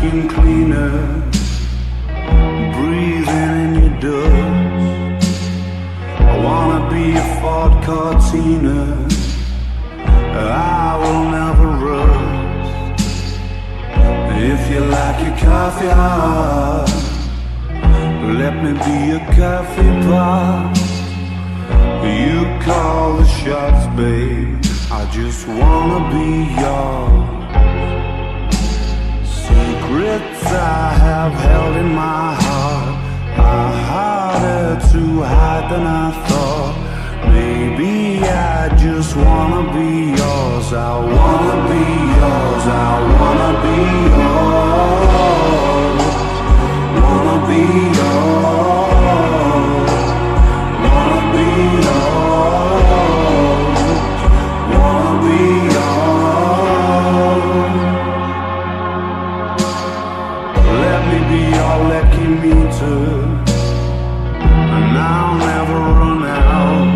vacuum cleaner, breathing in your dust. I wanna be a Ford Cortina, I will never rust. If you like your coffee hot, let me be a coffee pot. You call the shots, babe, I just wanna be yours. Secrets I have held in my heart are harder to hide than I thought. Maybe I just wanna be yours. I wanna be yours. I wanna be yours. Wanna be yours. Wanna be yours. Wanna be yours. Let me be your lucky meter, and I'll never run out.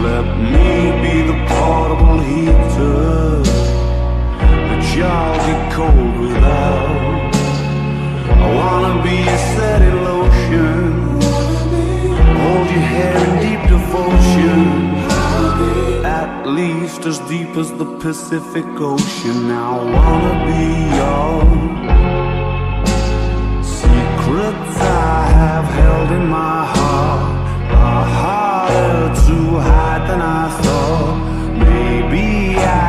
Let me be the portable heater that y'all get cold without. I wanna be a steady lotion, hold your head in deep devotion, at least as deep as the Pacific Ocean. I wanna be yours. Secrets I have held in my heart are harder to hide than I thought. Maybe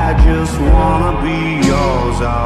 I just wanna be yours. I